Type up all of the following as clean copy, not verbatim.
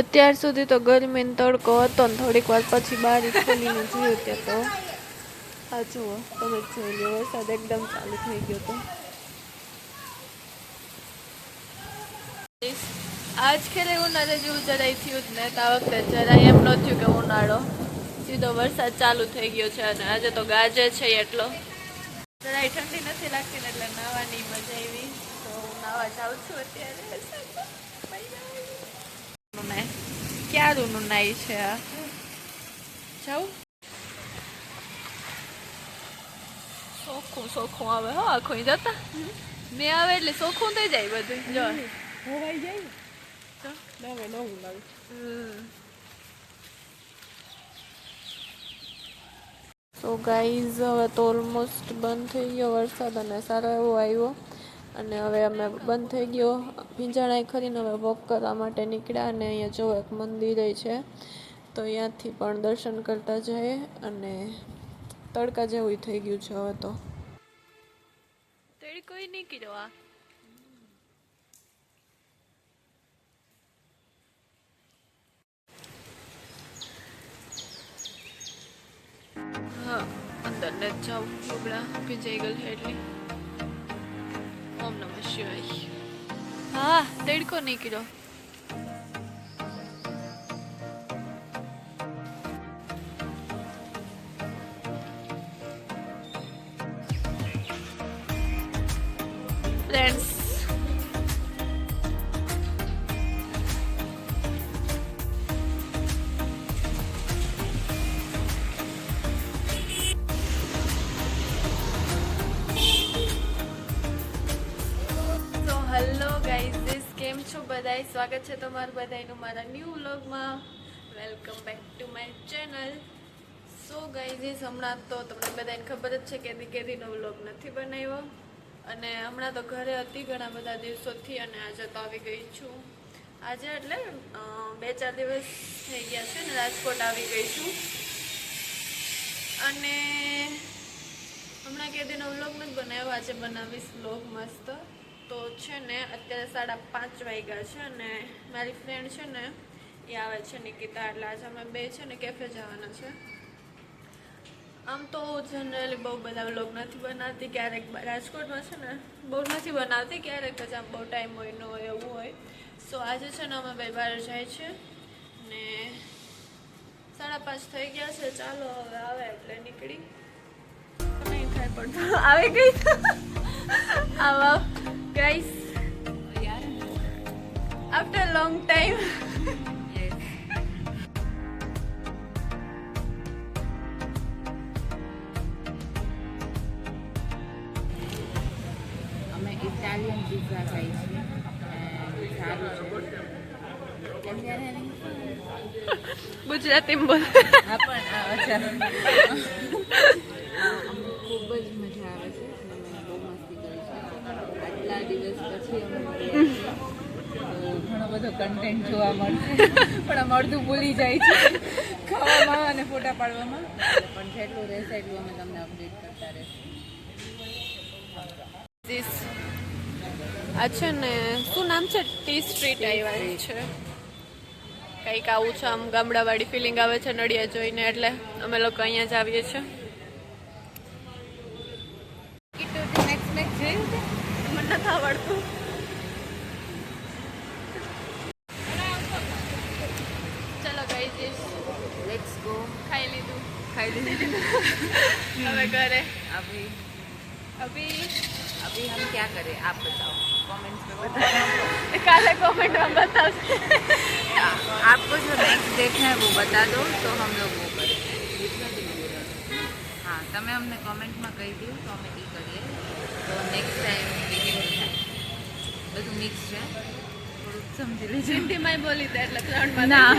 અત્યાર સુધી તો ગરમી ને તડકો હતો ને થોડીક વાર પછી બારી ખોલીને જોયું ત્યાં તો આ જુઓ તમે જોઈ લો વરસાદ એકદમ ચાલુ થઈ ગયો તો આજ ખેરે ઉનાળે જેવું જરાય થયું જ ને તો આ વખતે જરાય એમ ન થયું કે ઉનાળો સીધો વરસાદ ચાલુ થઈ ગયો છે અને આજે તો ગાજે છે એટલો જરાય ઠંડી નથી લાગતી ને એટલે નાહવાની મજા આવી તો હું નાહવા જાઉં છું અત્યારે ક્યારનું નાઈ છે આ જાઉં સોખું આવે હો આખું જતા મેં આવે એટલે સોખું થઈ જાય બધું જો હોવાઈ જાય નવે નવું લાગે સો ગાઈઝ હવે તો ઓલમોસ્ટ બંધ થઈ ગયો વરસાદ અને સારો એવો આવ્યો અને હવે અમે બંધ થઈ ગયો ભીંજાણાઈ ખરીને હવે વોક કરવા માટે નીકળ્યા અને અહીંયા જો એક મંદિર છે તો અહીંયાથી પણ દર્શન કરતા જઈએ અને તડકા જેવું થઈ ગયું છે હવે તો કોઈ નીકળ્યો આ હા અંદર ને જાઉં લુગડા ભીંજાઈ ગયેલ છે એટલે ઓમ નમઃ શિવાય હા તડકો નીકળ્યો ફ્રેન્ડ્સ હેલો ગાઈઝ કેમ છો બધાય સ્વાગત છે તમારું બધાયનું મારા ન્યૂ વ્લોગમાં welcome back to my channel so guys હમણાં તો તમને બધાને ખબર જ છે કે દીકેરીનો વ્લોગ નથી બનાવ્યો અને હમણાં તો ઘરે હતી ઘણા બધા દિવસોથી અને આજે તો આવી ગઈ છું આજે એટલે 2-4 દિવસ થઈ ગયા છે ને રાજકોટ આવી ગઈ છું અને હમણાં કેદીનો વ્લોગ નથી બનાવ્યો આજે બનાવીશ વ્લોગ મસ્ત તો છે ને અત્યારે 5:30 વાગ્યા છે અને મારી ફ્રેન્ડ છે ને એ આવે છે નિકિતા એટલે આજે અમે બે છે ને કેફે જવાના છે આમ તો જનરલી બહુ બધા વ્લોગ નથી બનાવતી ક્યારેક રાજકોટમાં છે ને બહુ નથી બનાવતી ક્યારેક જ આમ બહુ ટાઈમ હોય ન હોય એવું હોય સો આજે છે ને અમે બે બહાર જાય છે ને 5:30 થઈ ગયા છે ચાલો હવે આવે એટલે નીકળી નહીં થાય પડતું આવી ગઈ આવા ગાઈસ આફ્ટર લોંગ ટાઈમ અમે ઇટાલિયન પિઝા ખાઈ છીએ સારું છે ગુજરાતીમાં બોલ હા પણ અચ્છા ખૂબ જ મજા આવે છે અમે બહુ મસ્તી કરી છે આટલા દિવસ પછી અમે ઘણો બધો કન્ટેન્ટ જોવા મળશે પણ અમે અડધું ભૂલી જાય છે ખાવામાં અને ફોટા પાડવામાં પણ જેટલું રહેશે એટલું અમે તમને અપડેટ કરતા રહેશું આ છે ને શું નામ છે ટી સ્ટ્રીટ આવ્યા છે કંઈક આવું છે આમ ગામડાવાળી ફિલિંગ આવે છે નડિયા જોઈને એટલે અમે લોકો અહીંયા જ આવીએ છીએ મને નથી આવડતું ચલો ગાઈઝ લેટ્સ ગો ખાઈ લીધું હવે ઘરે अभी अभी हम क्या करें आप बताओ कमेंट्स में बताओ काले कमेंट में बताओ आपको जो नेक्स्ट देखना है वो बता दो तो हम लोग वो करेंगे हाँ તમે અમને કમેન્ટમાં કહી દો તો અમે એ કરીએ તો નેક્સ્ટ ટાઈમ બધું મિક્સ છે થોડુંક સમજી લેજો હિન્દીમાં બોલી દે એટલે 3 ના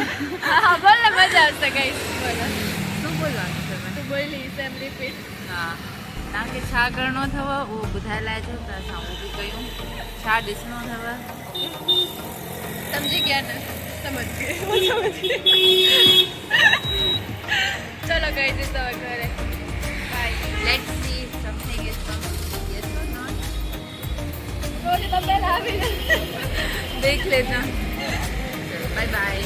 હા બોલ ને મજા આવશે ગાઈસ બોલો શું બોલવાનું છે મને તું બોલી સેમ રિપીટ હા तव्हांखे छा करिणो अथव उहो ॿुधाए लाहिजो त असां उहो बि कयूं छा ॾिसणो अथव समझी गया ना समझ गए चलो गई थी तो घरे bye let's see something is coming yes और नॉट बोल तो पहले आ भी देख लेना बाय बाय